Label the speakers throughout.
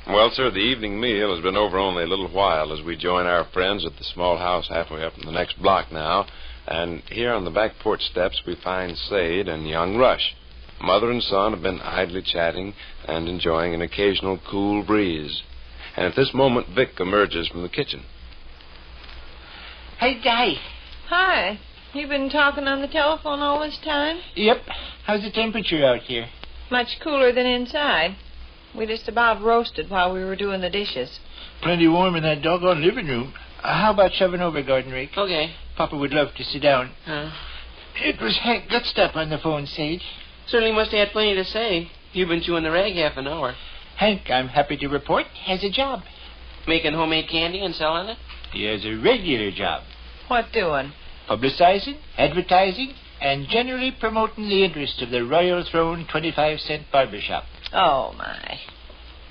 Speaker 1: Well, sir, the evening meal has been over only a little while as we join our friends at the small house halfway up in the next block now. And here on the back porch steps we find Sade and young Rush. Mother and son have been idly chatting and enjoying an occasional cool breeze. And at this moment, Vic emerges from the kitchen.
Speaker 2: Hey, Di.
Speaker 3: Hi. You been talking on the telephone all this time?
Speaker 2: Yep. How's the temperature out here?
Speaker 3: Much cooler than inside. We just about roasted while we were doing the dishes.
Speaker 2: Plenty warm in that doggone living room. How about shoving over, garden rake?
Speaker 4: Okay.
Speaker 2: Papa would love to sit down. It was Hank Gutstop on the phone, Sade.
Speaker 4: Certainly must have had plenty to say. You've been chewing the rag half an hour.
Speaker 2: Hank, I'm happy to report, has a job.
Speaker 4: Making homemade candy and selling it?
Speaker 2: He has a regular job.
Speaker 3: What doing?
Speaker 2: Publicizing, advertising, and generally promoting the interests of the Royal Throne 25-cent barbershop.
Speaker 3: Oh, my.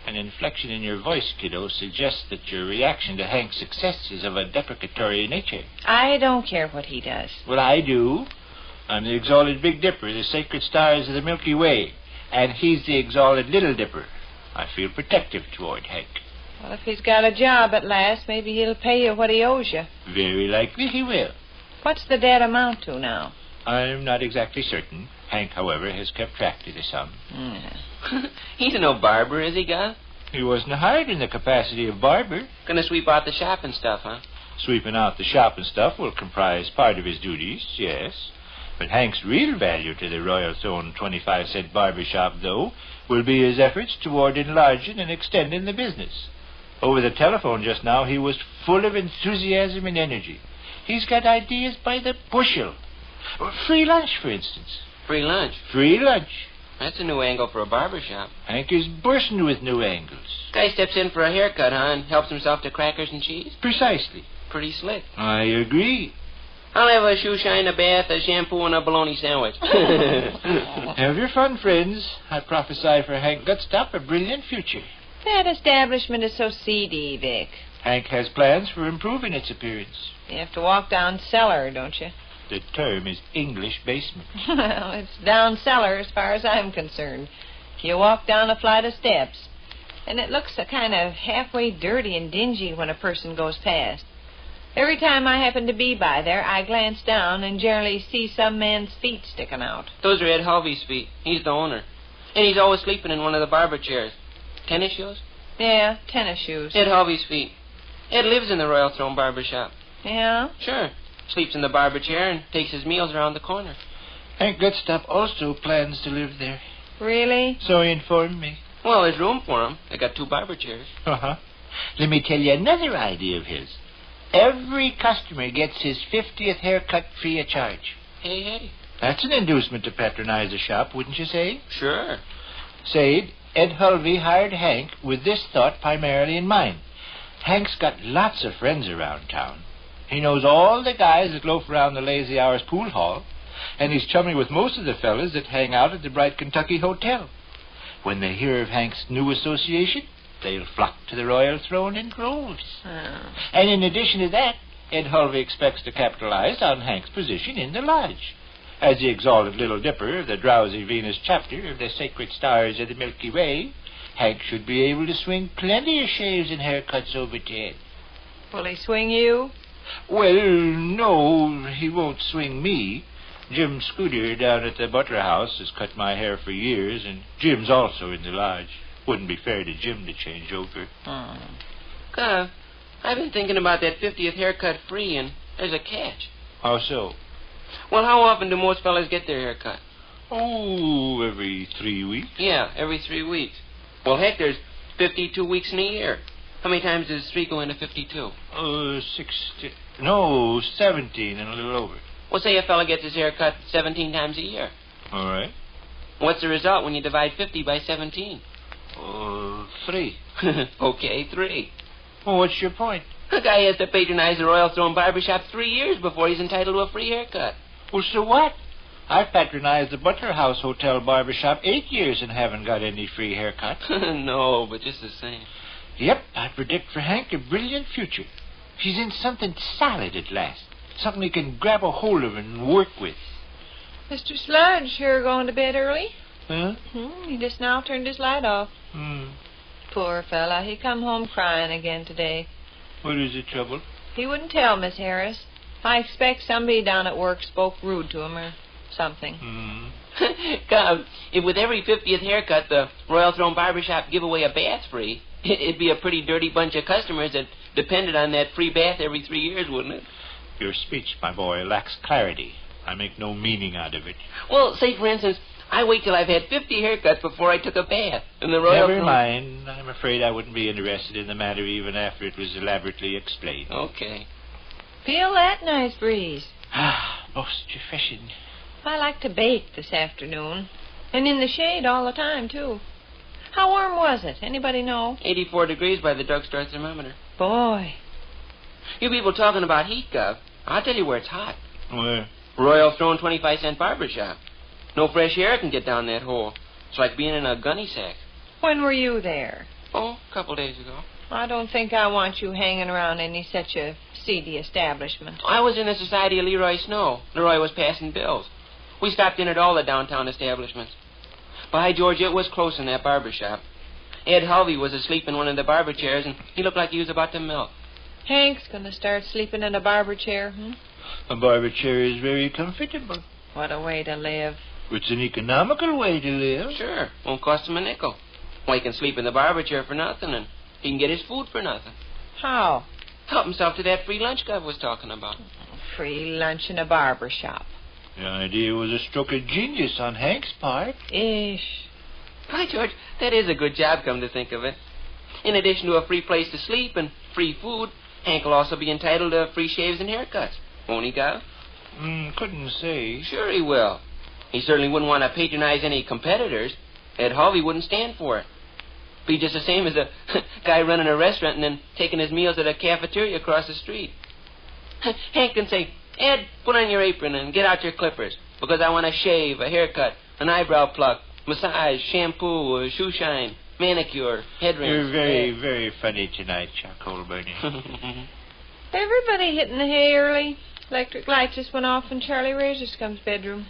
Speaker 2: An inflection in your voice, kiddo, suggests that your reaction to Hank's success is of a deprecatory nature.
Speaker 3: I don't care what he does.
Speaker 2: Well, I do. I'm the exalted Big Dipper, the sacred stars of the Milky Way, and he's the exalted Little Dipper. I feel protective toward Hank.
Speaker 3: Well, if he's got a job at last, maybe he'll pay you what he owes you.
Speaker 2: Very likely he will.
Speaker 3: What's the debt amount to now?
Speaker 2: I'm not exactly certain. Hank, however, has kept track to the sum.
Speaker 4: He's no barber, is he, Gus?
Speaker 2: He wasn't hired in the capacity of barber.
Speaker 4: Gonna sweep out the shop and stuff, huh?
Speaker 2: Sweeping out the shop and stuff will comprise part of his duties, yes. But Hank's real value to the Royal Throne 25-cent barbershop, though, will be his efforts toward enlarging and extending the business. Over the telephone just now, he was full of enthusiasm and energy. He's got ideas by the bushel. Free lunch, for instance.
Speaker 4: Free lunch?
Speaker 2: Free lunch.
Speaker 4: That's a new angle for a barbershop.
Speaker 2: Hank is bursting with new angles.
Speaker 4: Guy steps in for a haircut, huh, and helps himself to crackers and cheese?
Speaker 2: Precisely.
Speaker 4: Pretty slick.
Speaker 2: I agree.
Speaker 4: I'll have a shoe shine, a bath, a shampoo, and a bologna sandwich.
Speaker 2: Have your fun, friends. I prophesy for Hank Gutstop a brilliant future.
Speaker 3: That establishment is so seedy, Vic.
Speaker 2: Hank has plans for improving its appearance.
Speaker 3: You have to walk down cellar, don't you?
Speaker 2: The term is English basement.
Speaker 3: Well, it's down cellar as far as I'm concerned. You walk down a flight of steps, and it looks a kind of halfway dirty and dingy when a person goes past. Every time I happen to be by there, I glance down and generally see some man's feet sticking out.
Speaker 4: Those are Ed Harvey's feet. He's the owner. And he's always sleeping in one of the barber chairs. Tennis shoes?
Speaker 3: Yeah, tennis shoes.
Speaker 4: Ed Harvey's feet. Ed lives in the Royal Throne barbershop.
Speaker 3: Yeah?
Speaker 4: Sure. Sleeps in the barber chair and takes his meals around the corner.
Speaker 2: Hank Gutstop also plans to live there.
Speaker 3: Really?
Speaker 2: So he informed me.
Speaker 4: Well, there's room for him. They got 2 barber chairs.
Speaker 2: Uh-huh. Let me tell you another idea of his. Every customer gets his 50th haircut free of charge.
Speaker 4: Hey.
Speaker 2: That's an inducement to patronize the shop, wouldn't you say?
Speaker 4: Sure.
Speaker 2: Sade, Ed Hulvey hired Hank with this thought primarily in mind. Hank's got lots of friends around town. He knows all the guys that loaf around the Lazy Hours pool hall, and he's chummy with most of the fellas that hang out at the Bright Kentucky Hotel. When they hear of Hank's new association, they'll flock to the Royal Throne in droves. And in addition to that, Ed Hulvey expects to capitalize on Hank's position in the lodge. As the exalted Little Dipper of the drowsy Venus chapter of the sacred stars of the Milky Way, Hank should be able to swing plenty of shaves and haircuts over to Ed.
Speaker 3: Will he swing you?
Speaker 2: Well, no, he won't swing me. Jim Scooter down at the Butler House has cut my hair for years, and Jim's also in the lodge. Wouldn't be fair to Jim to change over.
Speaker 4: I've been thinking about that 50th haircut free, and there's a catch.
Speaker 2: How so?
Speaker 4: Well, how often do most fellas get their haircut?
Speaker 2: Oh, every 3 weeks.
Speaker 4: Yeah, every 3 weeks. Well, heck, there's 52 weeks in a year. How many times does 3 go into 52?
Speaker 2: 17 and a little over.
Speaker 4: Well, say a fella gets his hair cut 17 times a year.
Speaker 2: All right.
Speaker 4: What's the result when you divide 50 by 17?
Speaker 2: 3.
Speaker 4: Okay, 3.
Speaker 2: Well, what's your point?
Speaker 4: A guy has to patronize the Royal Throne barbershop 3 years before he's entitled to a free haircut.
Speaker 2: Well, so what? I've patronized the Butler House Hotel barbershop 8 years and haven't got any free haircut.
Speaker 4: No, but just the same.
Speaker 2: Yep, I predict for Hank a brilliant future. He's in something solid at last. Something he can grab a hold of and work with.
Speaker 3: Mr. Sludge, you're going to bed early?
Speaker 2: Huh?
Speaker 3: He just now turned his light off. Poor fella. He come home crying again today.
Speaker 2: What is the trouble?
Speaker 3: He wouldn't tell, Miss Harris. I expect somebody down at work spoke rude to him or something.
Speaker 4: God, if with every 50th haircut the Royal Throne Barbershop give away a bath free, it'd be a pretty dirty bunch of customers that depended on that free bath every 3 years, wouldn't it?
Speaker 2: Your speech, my boy, lacks clarity. I make no meaning out of it.
Speaker 4: Well, say, for instance, I wait till I've had 50 haircuts before I took a bath. And the Royal
Speaker 2: Never
Speaker 4: Throne...
Speaker 2: mind. I'm afraid I wouldn't be interested in the matter even after it was elaborately explained.
Speaker 4: Okay.
Speaker 3: Feel that nice breeze.
Speaker 2: Most refreshing.
Speaker 3: I like to bake this afternoon. And in the shade all the time, too. How warm was it? Anybody know?
Speaker 4: 84 degrees by the drugstore thermometer.
Speaker 3: Boy.
Speaker 4: You people talking about heat, Gov. I'll tell you where it's hot.
Speaker 2: Where?
Speaker 4: Royal Throne 25-cent barbershop. No fresh air can get down that hole. It's like being in a gunny sack.
Speaker 3: When were you there?
Speaker 4: Oh, a couple days ago.
Speaker 3: I don't think I want you hanging around any such a seedy establishment.
Speaker 4: I was in the Society of Leroy Snow. Leroy was passing bills. We stopped in at all the downtown establishments. By George, it was close in that barber shop. Ed Hulvey was asleep in one of the barber chairs, and he looked like he was about to melt.
Speaker 3: Hank's gonna start sleeping in a barber chair,
Speaker 2: A barber chair is very comfortable.
Speaker 3: What a way to live.
Speaker 2: It's an economical way to live.
Speaker 4: Sure, won't cost him a nickel. Well, he can sleep in the barber chair for nothing, and he can get his food for nothing.
Speaker 3: How?
Speaker 4: Help himself to that free lunch Gov was talking about.
Speaker 3: Free lunch in a barber shop.
Speaker 2: The idea was a stroke of genius on Hank's part.
Speaker 3: Ish.
Speaker 4: By George, that is a good job, come to think of it. In addition to a free place to sleep and free food, Hank will also be entitled to free shaves and haircuts. Won't he, Gov?
Speaker 2: Couldn't say.
Speaker 4: Sure he will. He certainly wouldn't want to patronize any competitors. Ed Harvey wouldn't stand for it. Be just the same as a guy running a restaurant and then taking his meals at a cafeteria across the street. Hank can say, Ed, put on your apron and get out your clippers, because I want a shave, a haircut, an eyebrow pluck, massage, shampoo, a shoe shine, manicure, head rinse.
Speaker 2: You're very, very funny tonight, Charcoal Burning.
Speaker 3: Everybody hitting the hay early. Electric light just went off in Charlie Razor's bedroom.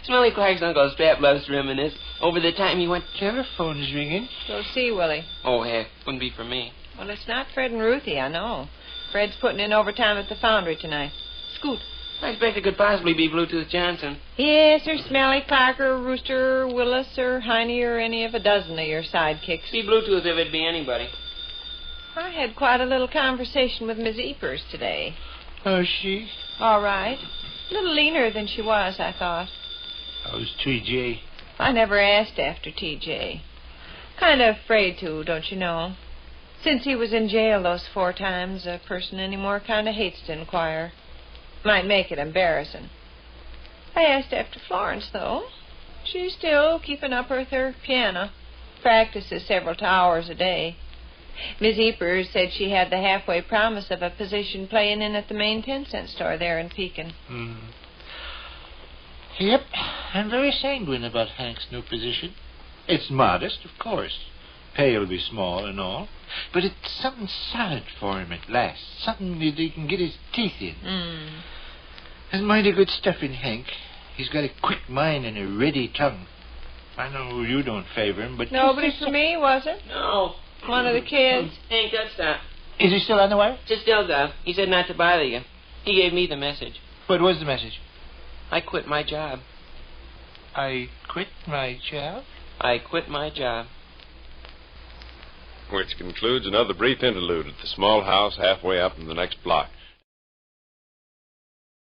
Speaker 4: Smelly Clark's Uncle Strap loves to reminisce over the time he went...
Speaker 2: Telephone's ringing.
Speaker 3: Go see, Willie.
Speaker 4: Oh, heck, wouldn't be for me.
Speaker 3: Well, it's not Fred and Ruthie, I know. Fred's putting in overtime at the foundry tonight. Scoot.
Speaker 4: I expect it could possibly be Bluetooth Johnson.
Speaker 3: Yes, or Smelly Clark, or Rooster, or Willis, or Heine, or any of a dozen of your sidekicks.
Speaker 4: Be Bluetooth if it'd be anybody.
Speaker 3: I had quite a little conversation with Miss Eepers today.
Speaker 2: How's she?
Speaker 3: All right. A little leaner than she was, I thought.
Speaker 2: How's TJ?
Speaker 3: I never asked after TJ. Kind of afraid to, don't you know? Since he was in jail those 4 times, a person anymore kind of hates to inquire. Might make it embarrassing. I asked after Florence, though. She's still keeping up with her piano. Practices several hours a day. Miss Eepers said she had the halfway promise of a position playing in at the main 10-cent store there in Pekin.
Speaker 2: Yep, I'm very sanguine about Hank's new position. It's modest, of course. Pay will be small and all. But it's something solid for him at last. Something that he can get his teeth in. There's mighty good stuff in Hank. He's got a quick mind and a ready tongue. I know you don't favor him, but...
Speaker 3: Nobody for me, was it?
Speaker 4: No.
Speaker 3: One of the kids.
Speaker 4: Hank, that's that.
Speaker 2: Is he still on the wire?
Speaker 4: Sit still, Gov. He said not to bother you. He gave me the message.
Speaker 2: What was the message?
Speaker 4: I quit my job.
Speaker 2: I quit my job?
Speaker 4: I quit my job.
Speaker 1: Which concludes another brief interlude at the small house halfway up in the next block.